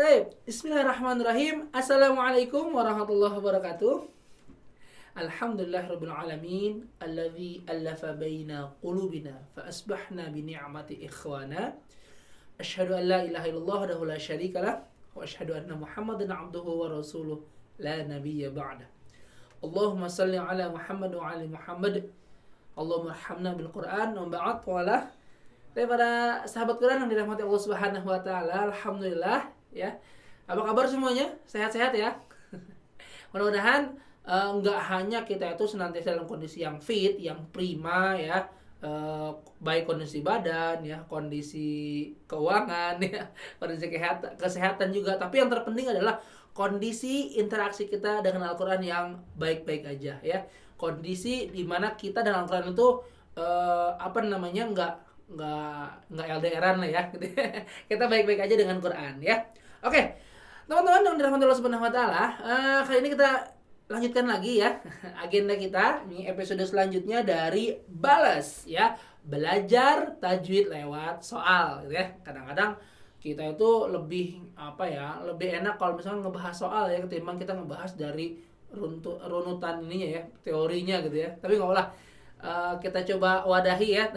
Baik, bismillahirrahmanirrahim. Assalamualaikum warahmatullahi wabarakatuh. Alhamdulillahirabbil alamin alladzi allafa baina qulubina fa asbahna bi ni'mati ikhwana. Asyhadu an la ilaha illallah wahdahu la syarikalah wa asyhadu anna Muhammadan abduhu wa rasuluh la nabiyya ba'da. Allahumma shalli ala Muhammad wa ali Muhammad. Allahumma arhamna bil Qur'an wa ba'd wala. Daripada sahabat Quran yang dirahmati Allah Subhanahu wa taala, alhamdulillah ya. Apa kabar semuanya? Sehat-sehat ya? Mudah-mudahan nggak hanya kita itu senantiasa dalam kondisi yang fit, yang prima ya, baik kondisi badan ya, kondisi keuangan ya, kondisi kesehatan juga, tapi yang terpenting adalah kondisi interaksi kita dengan Al-Qur'an yang baik-baik aja ya. Kondisi di mana kita dan Al-Qur'an itu nggak LDRan lah ya gitu. Kita baik-baik aja dengan Quran ya. Oke, teman-teman yang dirahmati Allah Subhanahu wa taala, kali ini kita lanjutkan lagi ya agenda kita. Ini episode selanjutnya dari balas ya, belajar tajwid lewat soal gitu ya. Kadang-kadang kita itu lebih lebih enak kalau misalnya ngebahas soal ya ketimbang kita ngebahas dari runutan ininya ya, teorinya gitu ya. Tapi nggak lah, kita coba wadahi ya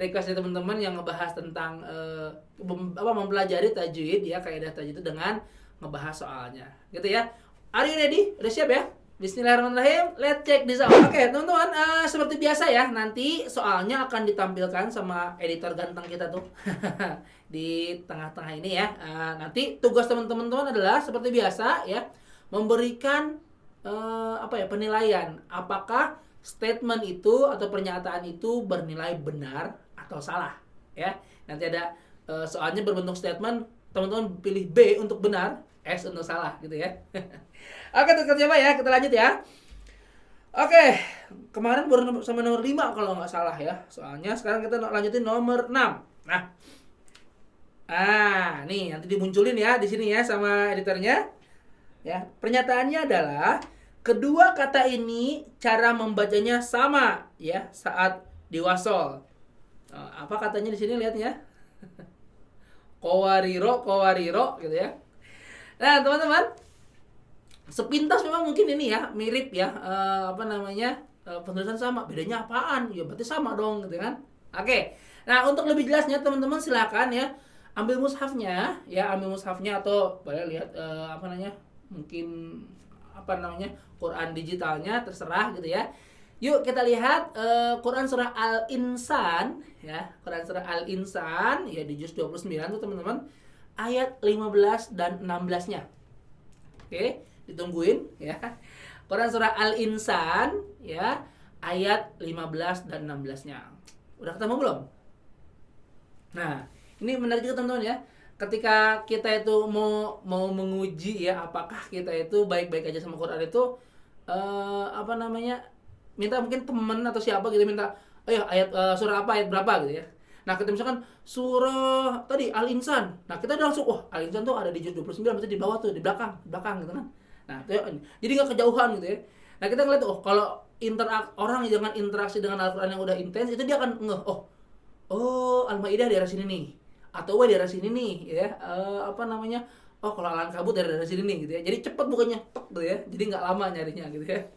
request dari teman-teman yang ngebahas tentang mempelajari tajwid ya, kaidah tajwid itu dengan ngebahas soalnya gitu ya. Are you ready? Udah siap ya? Bismillahirrahmanirrahim. Let's check this out. Oke, teman-teman, seperti biasa ya, nanti soalnya akan ditampilkan sama editor ganteng kita tuh di tengah-tengah ini ya. Nanti tugas teman-teman adalah seperti biasa ya, memberikan penilaian apakah statement itu atau pernyataan itu bernilai benar atau salah ya. Nanti ada soalnya berbentuk statement, teman-teman pilih B untuk benar, S untuk salah gitu ya. Oke, kita coba ya, kita lanjut ya. Oke, kemarin baru sampai nomor 5 kalau nggak salah ya. Soalnya sekarang kita lanjutin nomor 6. Nah, nih nanti dimunculin ya di sini ya sama editornya. Ya, pernyataannya adalah kedua kata ini cara membacanya sama ya saat diwasol. Apa katanya di sini, lihat ya. Kowariro gitu ya. Nah, teman-teman, sepintas memang mungkin ini ya mirip ya, penulisan sama, bedanya apaan? Ya berarti sama dong gitu kan. Oke. Nah, untuk lebih jelasnya teman-teman silakan ya ambil mushafnya atau boleh lihat mungkin Quran digitalnya, terserah gitu ya. Yuk kita lihat Quran surah Al-Insan ya. Quran surah Al-Insan ya di juz 29 tuh teman-teman, ayat 15 dan 16-nya. Oke, ditungguin ya. Quran surah Al-Insan ya, ayat 15 dan 16-nya. Udah ketemu belum? Nah, ini menarik juga teman-teman ya. Ketika kita itu mau menguji ya apakah kita itu baik-baik aja sama Quran itu, minta mungkin teman atau siapa gitu, minta ayo ayat surah apa, ayat berapa gitu ya. Nah, kita misalkan surah tadi Al-Insan. Nah, kita udah langsung Al-Insan tuh ada di juz 29, berarti di bawah tuh, di belakang gitu kan. Nah, jadi enggak kejauhan gitu ya. Nah, kita ngeliat kalau orang yang dengan interaksi dengan Al-Qur'an yang udah intens, itu dia akan Al-Maidah di daerah sini nih. Atau di daerah sini nih ya. Kalau Al-Ankabut daerah sini nih gitu ya. Jadi cepet bukannya gitu ya. Jadi enggak lama nyarinya gitu ya.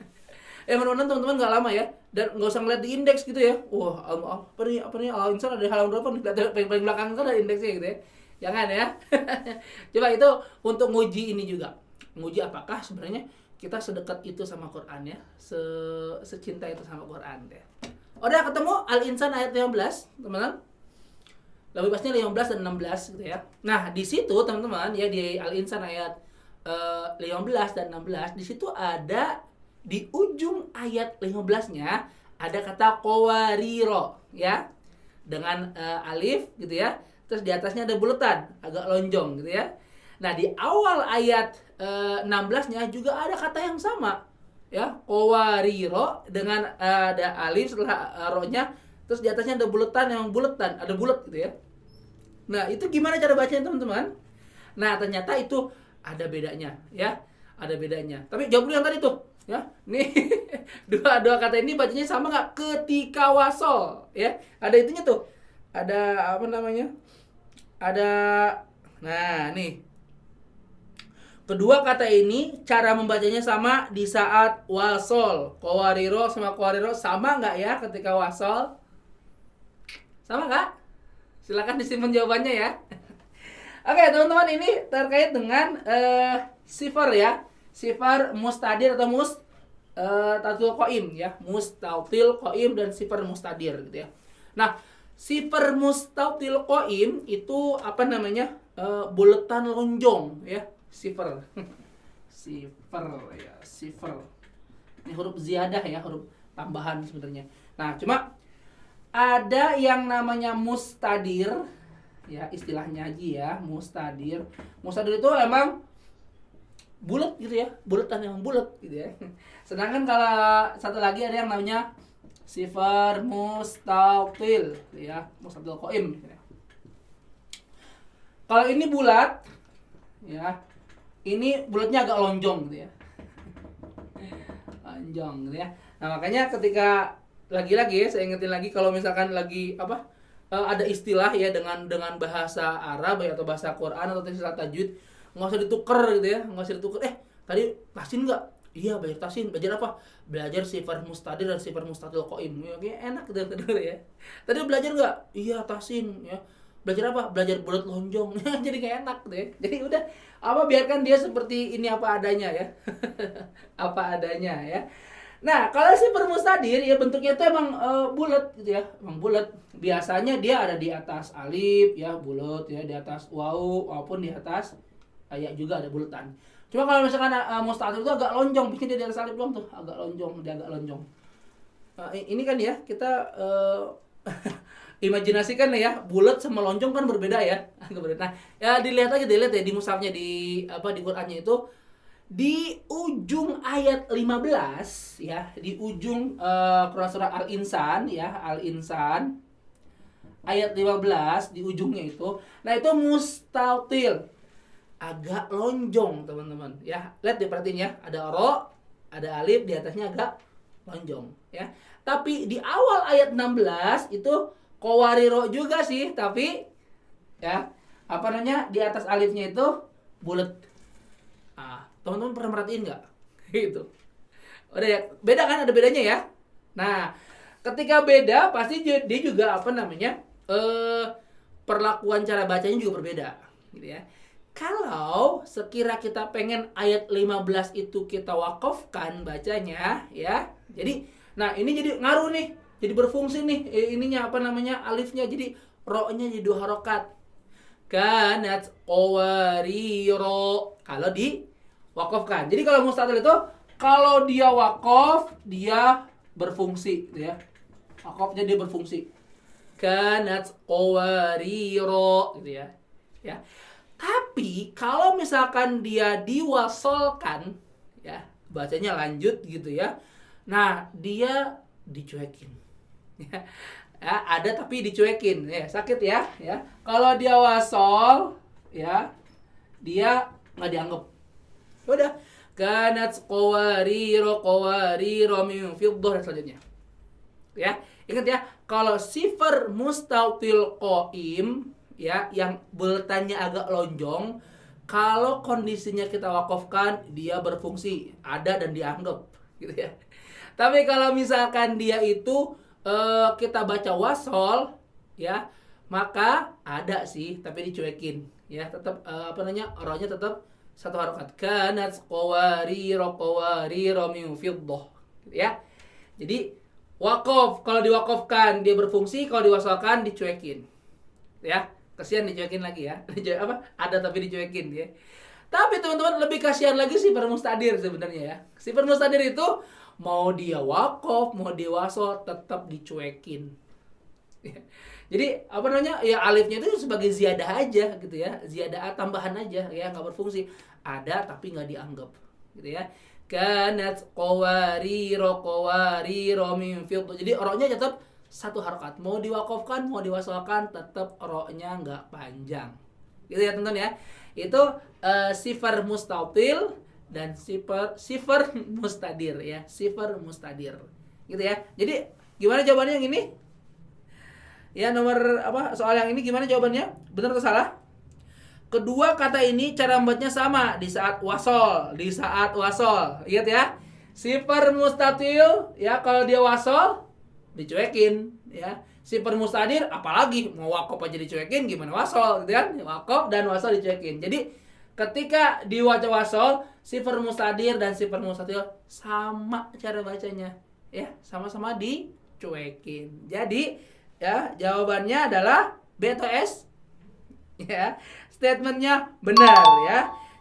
Mudah-mudahan teman-teman nggak lama ya, dan nggak usah ngeliat di indeks gitu ya. Al-Insan ada halaman berapa nih, paling belakang kan ada indeksnya gitu ya. Jangan ya. Coba itu untuk nguji ini juga, nguji apakah sebenarnya kita sedekat itu sama Quran ya, secinta itu sama Quran ya. Udah ketemu Al-Insan ayat 15 teman-teman, lebih pasnya 15 dan 16 gitu ya. Nah di situ teman-teman ya, di Al-Insan ayat 15 dan 16, di situ ada di ujung ayat 15-nya ada kata qawariro ya, dengan alif gitu ya. Terus di atasnya ada buletan agak lonjong gitu ya. Nah, di awal ayat 16-nya juga ada kata yang sama ya, qawariro dengan ada alif setelah ro-nya, terus di atasnya ada buletan yang ada bulet gitu ya. Nah, itu gimana cara bacanya teman-teman? Nah, ternyata itu ada bedanya ya. Ada bedanya. Tapi jawab dulu yang tadi tuh. Ya, nih dua kata ini bacanya sama nggak ketika wasol ya? Ada itunya tuh, ada ada, nah nih Kedua kata ini cara membacanya sama di saat wasol. Qawariro sama qawariro sama nggak ya ketika wasol? Sama nggak? Silakan disimpan jawabannya ya. Oke teman-teman, ini terkait dengan sifar ya. Sifar mustadir atau tatil qaim ya. Mustatil qaim dan sifar mustadir gitu ya. Nah, sifar mustatil qaim itu apa namanya? Buletan lonjong ya. Sifar. Sifar ya, sifar. Ini huruf ziyadah ya, huruf tambahan sebenarnya. Nah, cuma ada yang namanya mustadir ya, istilahnya aja ya, mustadir. Mustadir itu emang bulat gitu ya, bulatan yang bulat gitu ya. Sedangkan kalau satu lagi ada yang namanya sifar mustatil ya, mustatil qaim ya. Kalau ini bulat ya, ini bulatnya agak lonjong gitu ya. Lonjong gitu ya. Nah, makanya ketika lagi-lagi saya ingetin lagi, kalau misalkan lagi ada istilah ya dengan bahasa Arab ya, atau bahasa Quran atau istilah tajwid, nggak usah dituker gitu ya, nggak usah dituker. Tadi tasin nggak? Iya, belajar tasin. Belajar apa? Belajar sifar mustadir dan sifar mustatil qaim. Oke, enak gitu ya. Tadi belajar nggak? Iya, tasin ya. Belajar apa? Belajar bulat lonjong. Jadi kayak enak gitu ya. Jadi udah biarkan dia seperti ini apa adanya ya. Apa adanya ya. Nah, kalau sifar mustadir ya bentuknya itu emang bulat gitu ya. Emang bulat. Biasanya dia ada di atas alif ya, bulat ya, di atas waw maupun di atas ya juga ada bulatan. Cuma kalau misalkan mustadir itu agak lonjong, bikin dia di atas alif doang tuh, agak lonjong, dia agak lonjong. Ini kan ya, kita imajinasikan ya, bulat sama lonjong kan berbeda ya. Nah, ya dilihat aja ya di mushafnya, di Qur'annya itu di ujung ayat 15 ya, di ujung Quran surah Al-Insan ya, Al-Insan ayat 15 di ujungnya itu. Nah, itu mustatil. Agak lonjong, teman-teman ya. Lihat diperhatiin ya, ada ro, ada alif, di atasnya agak lonjong ya. Tapi di awal ayat 16 itu qawariro juga sih, tapi ya di atas alifnya itu bulat. Teman-teman pernah merhatiin nggak? Gitu. Udah ya, beda kan, ada bedanya ya. Nah, ketika beda pasti dia juga perlakuan cara bacanya juga berbeda, gitu ya. Kalau sekira kita pengen ayat 15 itu kita wakafkan bacanya ya. Jadi, nah ini jadi ngaruh nih. Jadi berfungsi nih alifnya, jadi ro-nya jadi 2 harokat. Kanat qawariro kalau di wakafkan. Jadi kalau mustatil itu kalau dia wakaf dia berfungsi gitu ya. Wakafnya dia berfungsi. Kanat qawariro gitu ya. Ya. Tapi kalau misalkan dia diwasolkan ya, bacanya lanjut gitu ya. Nah, dia dicuekin. Ya, ada tapi dicuekin ya, sakit ya. Kalau dia wasol ya, dia nggak dianggap. Udah, kanat qawariro min fiddah dan selanjutnya. Ya, ingat ya, kalau sifar mustatil qaim ya, yang bulatannya agak lonjong, kalau kondisinya kita wakafkan dia berfungsi, ada dan dianggap gitu ya. Tapi kalau misalkan dia itu kita baca wasol ya, maka ada sih tapi dicuekin ya, tetap rohnya tetap 1 harokat. Kanat qawariro min fiddah gitu ya. Jadi wakaf, kalau diwakafkan dia berfungsi, kalau diwasolkan dicuekin ya. Kasihan dicuekin lagi ya. Ada tapi dicuekin ya. Tapi teman-teman, lebih kasihan lagi sifar mustadir sebenarnya ya. Sifar mustadir itu mau dia wakaf, mau dia wasol, tetap dicuekin. Jadi ya alifnya itu sebagai ziyadah aja gitu ya, ziyadah tambahan aja ya, nggak berfungsi. Ada tapi nggak dianggap gitu ya. Kanat qawariro min fiddah. Jadi ro-nya tetap 1 harokat. Mau diwakafkan, mau diwasolkan, tetap ro-nya nggak panjang. Gitu ya teman-teman ya. Itu sifar mustatil dan sifar mustadir ya, sifar mustadir. Gitu ya. Jadi gimana jawabannya yang ini? Ya, soal yang ini gimana jawabannya? Benar atau salah? Kedua kata ini cara membuatnya sama di saat wasol, di saat wasol. Ingat ya. Sifar mustatil ya kalau dia wasol dicuekin ya. Sifar mustadir apalagi mau wakop aja dicuekin gimana wasol gitu kan? Wakop dan wasol dicuekin. Jadi ketika dibaca wasol, sifar mustadir dan sifar mustatil sama cara bacanya ya, sama-sama dicuekin. Jadi ya jawabannya adalah B atau S? Ya, statementnya benar ya.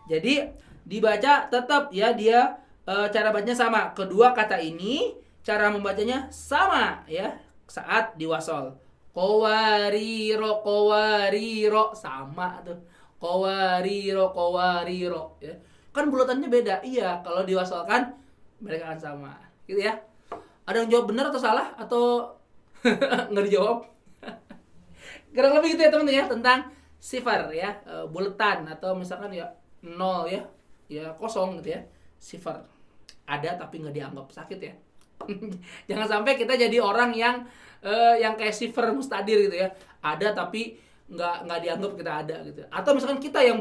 Jadi dibaca tetap ya dia cara bacanya sama. Kedua kata ini cara membacanya sama ya saat diwasol. Kowariro kowariro sama tuh. Kowariro kowariro ya. Kan bulatannya beda. Iya, kalau diwasolkan mereka akan sama. Gitu ya. Ada yang jawab benar atau salah atau nggak dijawab? Kurang lebih gitu ya teman-teman ya tentang sifar ya, buletan atau misalkan ya nol ya kosong gitu ya. Sifar ada tapi nggak dianggap sakit ya. Jangan sampai kita jadi orang yang kayak sifar mustadir gitu ya. Ada tapi nggak dianggap kita ada gitu. Atau misalkan kita yang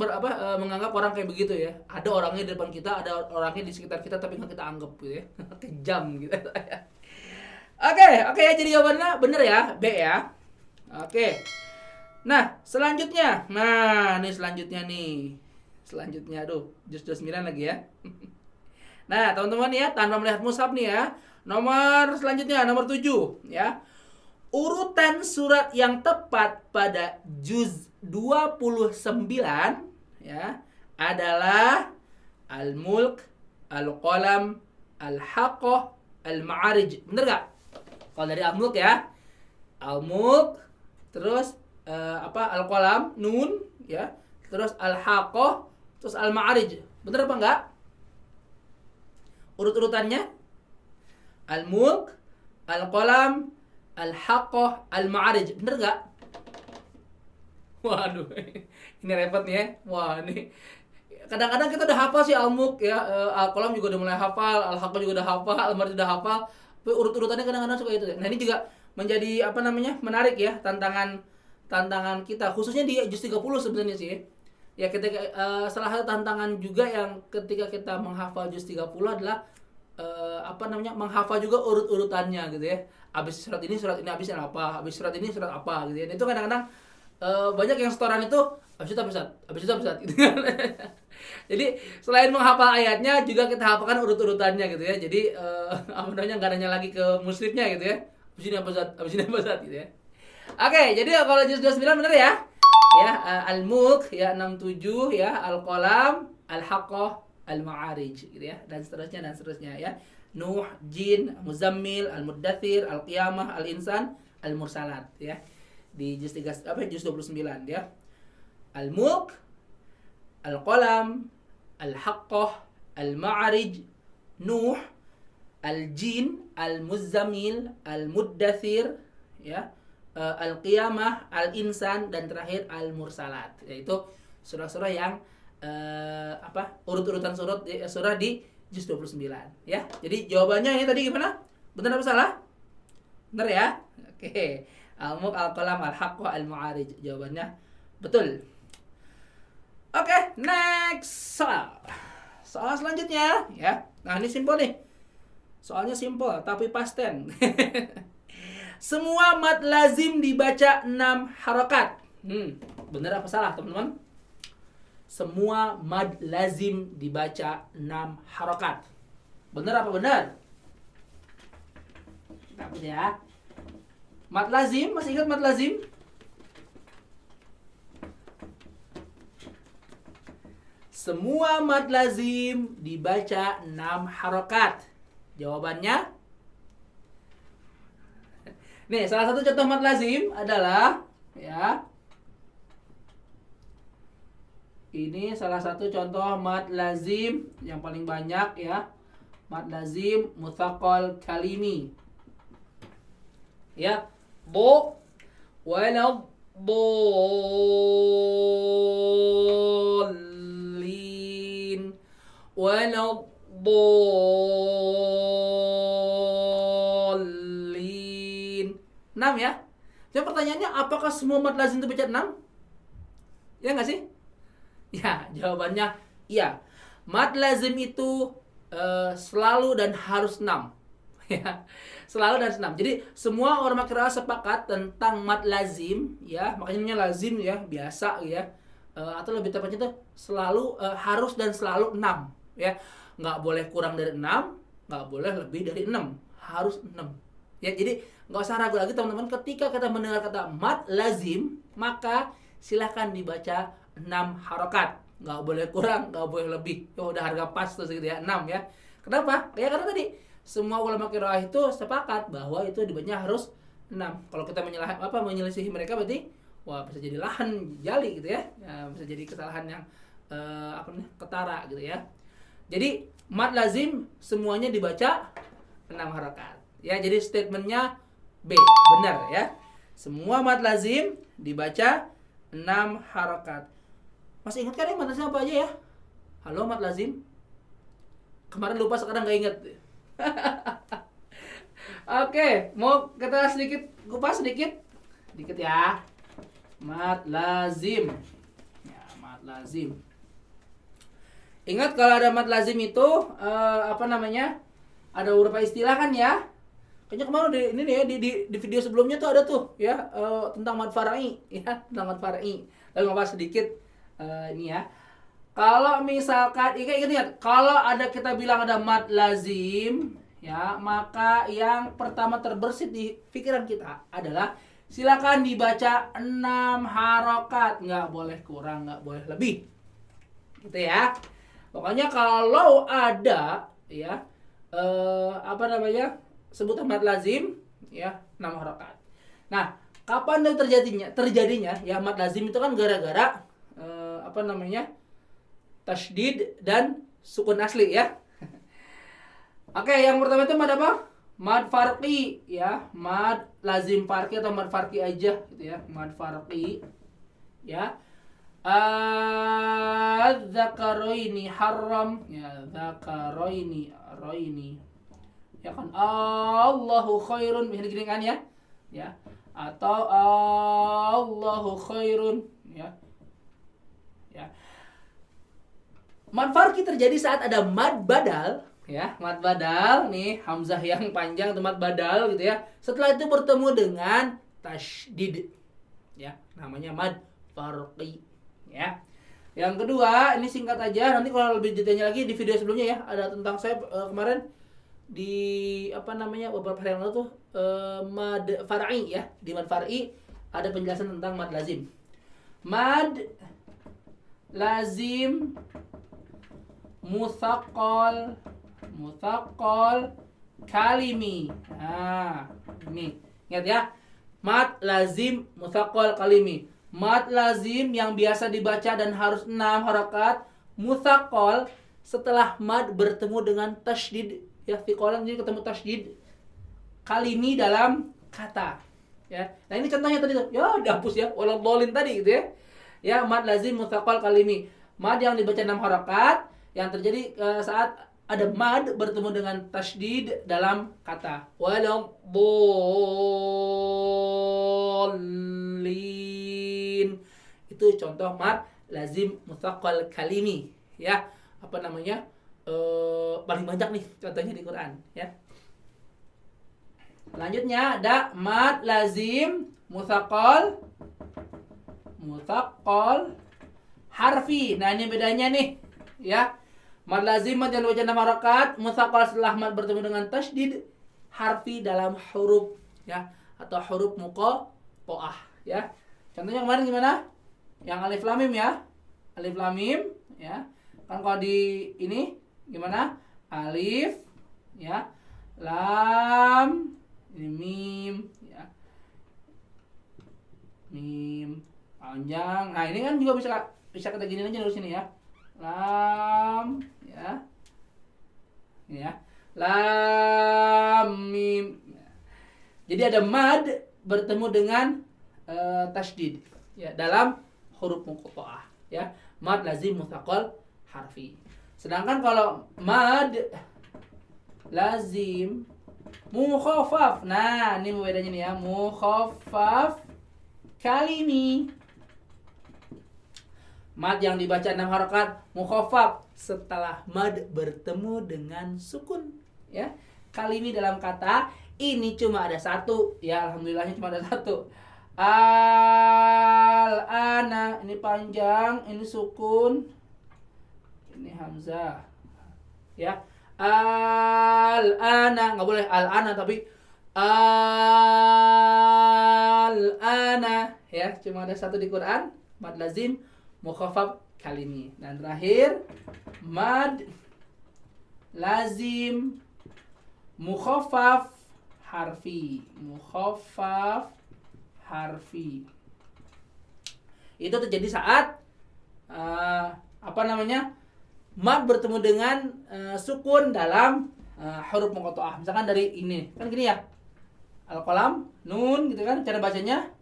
menganggap orang kayak begitu ya. Ada orangnya di depan kita, ada orangnya di sekitar kita tapi nggak kita anggap gitu ya. Kejam gitu. Oke ya, jadi jawabannya bener ya, B ya. Oke. Nah, selanjutnya. Nah, nih selanjutnya nih. Selanjutnya aduh, jus 29 lagi ya. Nah, teman-teman ya, tanpa melihat mushaf nih ya. Nomor selanjutnya, nomor 7 ya. Urutan surat yang tepat pada juz 29 ya adalah Al-Mulk, Al-Qalam, Al-Haqqah, Al-Ma'arij. Bener gak? Kalau dari Al-Mulk ya. Al-Mulk, terus Al-Qalam, Nun ya. Terus Al-Haqqah, terus Al-Ma'arij. Bener apa enggak? Urut-urutannya Al-Mulk, Al-Qalam, Al-Haqqah, Al-Ma'arij. Bener gak? Waduh, ini repot nih ya. Wah, ini kadang-kadang kita udah hafal sih Al-Mulk ya, Al-Qalam juga udah mulai hafal, Al-Haqqah juga udah hafal, Al-Ma'arij udah hafal. Tapi urut-urutannya kadang-kadang suka itu ya. Nah, ini juga menjadi menarik ya, tantangan kita khususnya di juz 30 sebenarnya sih. Ya ketika salah satu tantangan juga yang ketika kita menghafal juz 30 adalah menghafal juga urut-urutannya gitu ya. Habis surat ini habisnya apa? Habis surat ini surat apa gitu ya. Dan itu kadang-kadang banyak yang setoran itu habis itu gitu kan. Jadi selain menghafal ayatnya juga kita hafalkan urut-urutannya gitu ya. Jadi enggak nanya lagi ke muslifnya gitu ya. Habis ini apa Zat gitu ya. Oke, jadi kalau juz 29 benar ya. Ya, Al-Mulk ya 67 ya, Al-Qalam, Al-Haqqah, Al-Ma'arij gitu ya, dan seterusnya ya. Nuh, Jin, Muzammil, Al-Muddathir, Al-Qiyamah, Al-Insan, Al-Mursalat ya. Di juz 29 ya. Al-Mulk, Al-Qalam, Al-Haqqah, Al-Ma'arij, Nuh, Al-Jin, Al-Muzammil, Al-Muddathir ya. Al-Qiyamah, Al-Insan, dan terakhir Al-Mursalat, yaitu surah-surah yang urut-urutan surah di juz 29 ya. Jadi jawabannya ini tadi gimana? Benar apa salah? Benar ya? Oke. Al-Mulk, Al-Qalam, Al-Haqqah, Al-Ma'arij. Jawabannya betul. Oke, next soal selanjutnya ya. Nah, ini simpel nih. Soalnya simpel tapi past tense. Semua mad lazim dibaca 6 harokat. Benar apa salah teman-teman? Semua mad lazim dibaca 6 harokat. Benar apa benar? Kita punya ya. Mad lazim, masih ingat mad lazim? Semua mad lazim dibaca 6 harokat. Jawabannya? Nih, salah satu contoh mad lazim adalah ya. Ini salah satu contoh mad lazim yang paling banyak ya. Mad lazim mutsaqqal kalimi. Ya, bo wala bolin wala bolin. 6 ya. Jadi pertanyaannya apakah semua mad lazim itu baca 6? Ya nggak sih? Ya, jawabannya iya. Mad lazim itu selalu dan harus 6. Ya, selalu dan harus 6. Jadi semua ulama qiraah sepakat tentang mad lazim, ya, makanya namanya lazim ya, biasa ya. Atau lebih tepatnya itu selalu harus dan selalu 6, ya. Nggak boleh kurang dari 6, nggak boleh lebih dari 6, harus 6. Ya, jadi nggak usah ragu lagi teman-teman, ketika kita mendengar kata mad lazim, maka silahkan dibaca 6 harokat, nggak boleh kurang, nggak boleh lebih. Udah harga pas tuh segitu ya, 6 ya. Kenapa? Ya karena tadi semua ulama qiraah itu sepakat bahwa itu dibacanya harus 6. Kalau kita menyelisihi mereka berarti wah bisa jadi lahan jali gitu ya. Ya bisa jadi kesalahan yang ketara gitu ya. Jadi mad lazim semuanya dibaca 6 harokat. Ya, jadi statementnya B, benar ya. Semua mad lazim dibaca 6 harokat. Masih ingat kan ya mad lazim apa aja ya? Halo mad lazim. Kemarin lupa, sekarang gak inget. Oke, mau kita kupas sedikit ya. Mad lazim. Ya, mad lazim. Ingat kalau ada mad lazim itu ada beberapa istilah kan ya. Kayaknya kemarin di video sebelumnya tuh ada tuh ya tentang mad far'i ya, tentang mad far'i. Lalu ngebahas sedikit ini ya. Kalau misalkan ingat kalau kita bilang ada mad lazim ya, maka yang pertama terbersit di pikiran kita adalah silakan dibaca 6 harokat, nggak boleh kurang, nggak boleh lebih. Gitu ya. Pokoknya kalau ada ya sebutan mad lazim ya 6 harokat. Nah, kapan terjadinya ya mad lazim itu kan gara-gara tasydid dan sukun asli ya. Oke, yang pertama itu mad apa? Mad farqi ya, mad lazim farqi atau mad farqi aja gitu ya, mad farqi ya. Dzakaraini haram ya, dzakaraini raini ya kan, Allahu khairun begini kan ya, ya, atau Allahu khairun ya, ya. Mad farqi terjadi saat ada mad badal ya, mad badal nih, hamzah yang panjang itu mad badal gitu ya, setelah itu bertemu dengan tasydid ya, namanya mad farqi ya. Yang kedua, ini singkat aja, nanti kalau lebih detailnya lagi di video sebelumnya ya, ada tentang saya kemarin di beberapa hari yang lalu tuh mad far'i ya. Di mad far'i ada penjelasan tentang mad lazim. Mad lazim mutsaqqal kalimi. Nah, ini ingat ya. Mad lazim mutsaqqal kalimi. Mad lazim yang biasa dibaca dan harus 6 harokat, mutsaqqal setelah mad bertemu dengan tasydid ya, thiqalan, jadi ketemu tasydid kalimi dalam kata ya. Nah, ini contohnya tadi tuh. Ya, dihapus ya, waladhdallin tadi gitu ya. Ya, mad lazim mutsaqqal kalimi. Mad yang dibaca 6 harokat yang terjadi saat ada mad bertemu dengan tasydid dalam kata. Waladhdallin. Itu contoh mad lazim mutsaqqal kalimi ya. Paling banyak nih contohnya di Quran ya. Selanjutnya ada mad lazim mutsaqqal harfi. Nah, ini bedanya nih ya. Mad lazim mad yang dibaca 6 harokat, mutsaqqal setelah mad bertemu dengan tasydid harfi dalam huruf ya, atau huruf muqatta'ah ya. Contohnya kemarin gimana? Yang alif lam mim ya. Alif lam mim ya. Kan kalau di ini gimana? Alif ya, lam, ini mim ya. Mim panjang. Nah, ini kan juga bisa kita gini aja dari sini ya. Lam ya. Ini ya. Lam mim. Jadi ada mad bertemu dengan tasydid ya dalam huruf muqatta'ah ya. Mad lazim mutsaqqal harfi. Sedangkan kalau mad lazim mukhaffaf. Nah, ini bedanya nih ya. Mukhaffaf kalimi. Mad yang dibaca 6 harokat mukhaffaf setelah mad bertemu dengan sukun. Ya, kali ini dalam kata ini cuma ada satu. Ya, alhamdulillahnya cuma ada satu. Al-ana, ini panjang, ini sukun, ini hamzah. Ya, al-ana, nggak boleh al-ana tapi al-ana. Ya, cuma ada satu di Quran, mad lazim mukhaffaf kali ini. Dan terakhir mad lazim mukhaffaf harfi. Mukhaffaf harfi. Itu terjadi saat mad bertemu dengan sukun dalam huruf muqatta'ah. Misalkan dari ini, kan gini ya. Al-qalam, nun gitu kan, cara bacanya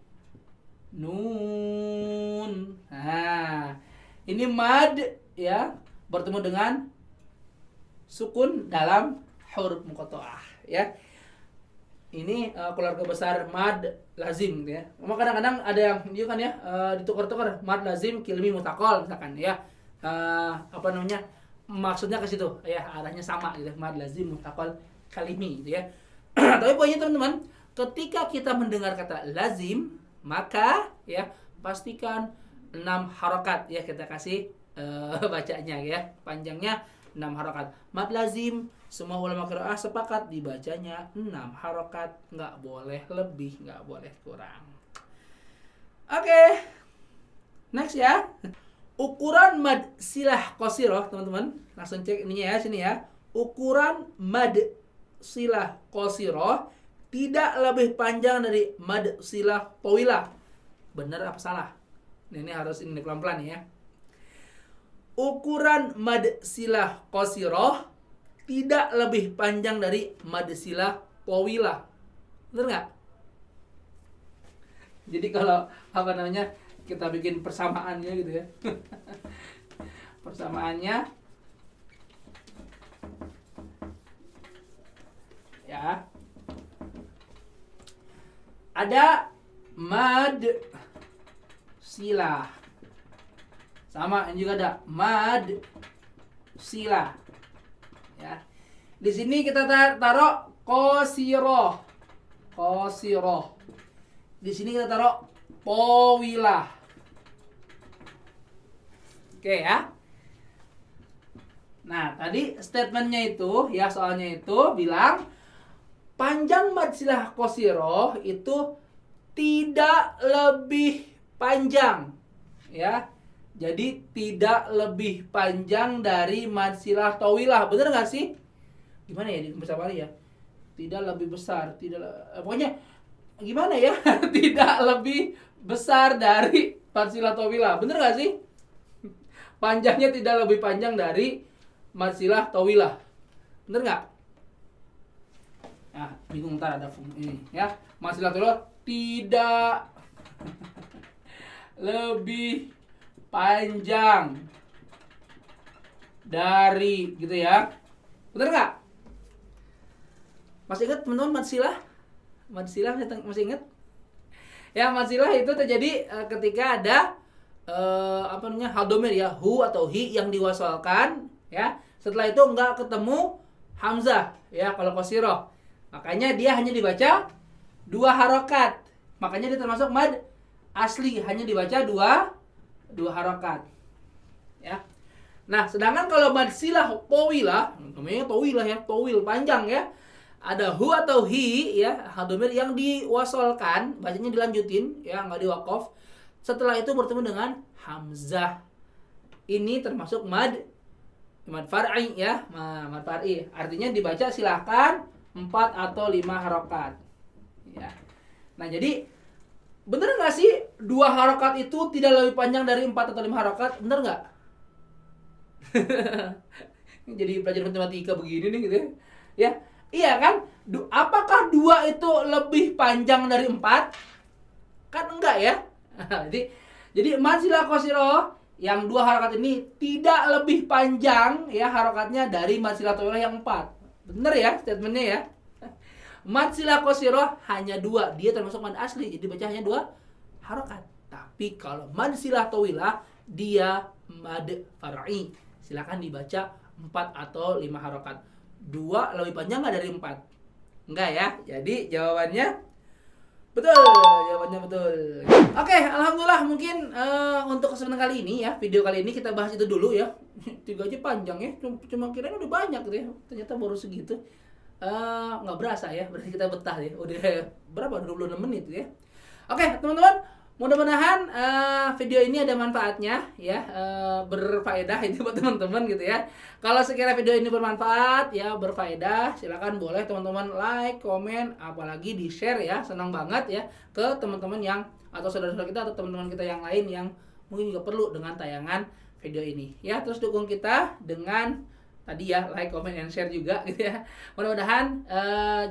nun. Nah, ini mad ya bertemu dengan sukun dalam huruf muqatta'ah ya. Ini keluarga besar mad lazim gitu ya. Cuma kadang-kadang ada yang dia kan ya ditukar-tukar mad lazim kilmi mutakol misalkan ya. Maksudnya ke situ ya, arahnya sama gitu, mad lazim mutakol kalimi gitu ya. Tapi poinnya teman-teman, ketika kita mendengar kata lazim, maka ya pastikan 6 harokat ya kita kasih bacanya ya. Panjangnya 6 harokat. Mad lazim semua ulama qiraah sepakat dibacanya 6 harokat, nggak boleh lebih, nggak boleh kurang. Oke. Next ya. Ukuran mad silah qasirah, teman-teman. Langsung cek ininya ya, sini ya. Ukuran mad silah qasirah tidak lebih panjang dari mad silah tawilah. Benar apa salah? Ini harus ini pelan-pelan ya. Ukuran mad silah qasirah tidak lebih panjang dari mad silah tawilah. Benar nggak? Jadi kalau kita bikin persamaannya gitu ya. Persamaannya ya. Ada mad silah. Sama, ini juga ada mad silah. Ya. Di sini kita taruh qasiroh. Qasiroh. Di sini kita taruh tawilah. Oke ya. Nah, tadi statementnya itu ya, soalnya itu bilang panjang mad silah qasiroh itu tidak lebih panjang ya. Jadi tidak lebih panjang dari mad silah tawilah. Bener nggak sih? Gimana ya di bersama ya? Tidak lebih besar, pokoknya gimana ya? Tidak lebih besar dari mad silah tawilah. Bener nggak sih? Panjangnya tidak lebih panjang dari mad silah tawilah. Bener nggak? Nah, bingung ntar ada ini ya. Mad silah tawilah tidak lebih panjang dari gitu ya. Bener nggak? Masih ingat teman-teman mad silah? Mad silah masih ingat? Ya, mad silah itu terjadi ketika ada hadomir ya, hu atau hi yang diwasalkan ya. Setelah itu enggak ketemu hamzah ya kalau qasirah. Makanya dia hanya dibaca 2 harokat. Makanya dia termasuk mad asli, hanya dibaca 2 harokat ya. Nah, sedangkan kalau mad silah tawilah, namanya tawilah ya, tawil panjang ya. Ada hu atau hi ya, hadomir yang diwasolkan, bacanya dilanjutin ya, enggak diwaqaf. Setelah itu bertemu dengan hamzah. Ini termasuk mad far'i ya, mad far'i. Artinya dibaca silahkan 4 atau 5 harokat ya. Nah, jadi bener nggak sih 2 harokat itu tidak lebih panjang dari 4 atau 5 harokat? Bener nggak? Jadi belajar matematika begini nih gitu ya. Ya, iya kan? Apakah 2 itu lebih panjang dari 4? Kan enggak ya. Jadi mad silah qasirah yang 2 harokat ini tidak lebih panjang ya harokatnya dari mad silah tawilah yang 4. Bener ya statementnya ya. Mad silah qasirah hanya 2, dia termasuk mad asli, jadi baca hanya 2 harokat. Tapi kalau mad silah tawilah dia mad far'i. Silakan dibaca 4 atau 5 harokat. 2 lebih panjang nggak dari 4? Enggak ya. Jadi jawabannya betul. Jawabannya betul. Oke, alhamdulillah mungkin untuk kesempatan kali ini ya, video kali ini kita bahas itu dulu ya. 3 aja panjang ya. Cuma kirain udah banyak gitu ya. Ternyata baru segitu. Nggak berasa ya, berarti kita betah ya. Udah berapa? 26 menit ya. Oke, teman-teman, mudah-mudahan video ini ada manfaatnya ya, berfaedah itu buat teman-teman gitu ya. Kalau sekiranya video ini bermanfaat ya, berfaedah, silakan boleh teman-teman like, komen, apalagi di-share ya. Senang banget ya ke teman-teman yang atau saudara-saudara kita atau teman-teman kita yang lain yang mungkin juga perlu dengan tayangan video ini ya. Terus dukung kita dengan tadi ya, like, comment, and share juga gitu ya. Mudah-mudahan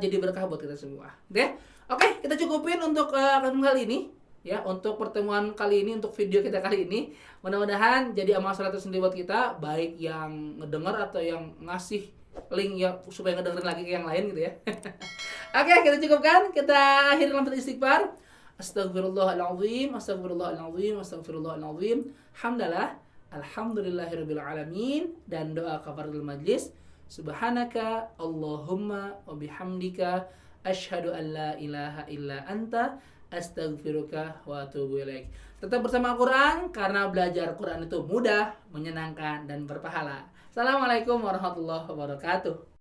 jadi berkah buat kita semua gitu ya. Oke, kita cukupin untuk kali ini ya, untuk pertemuan kali ini, untuk video kita kali ini. Mudah-mudahan jadi amal saleh sendiri buat kita, baik yang ngedengar atau yang ngasih link ya supaya ngedengerin lagi ke yang lain gitu ya. Oke, kita cukupkan, kita akhiri dalam istighfar. Astagfirullahaladzim, astagfirullahaladzim, astagfirullahaladzim. Hamdalah, alhamdulillahirabbil alamin, dan doa kafaratul majlis. Subhanaka Allahumma wa bihamdika asyhadu an la ilaha illa anta astaghfiruka wa atubu ilaik. Tetap bersama Al-Quran, karena belajar Quran itu mudah, menyenangkan, dan berpahala. Assalamualaikum warahmatullahi wabarakatuh.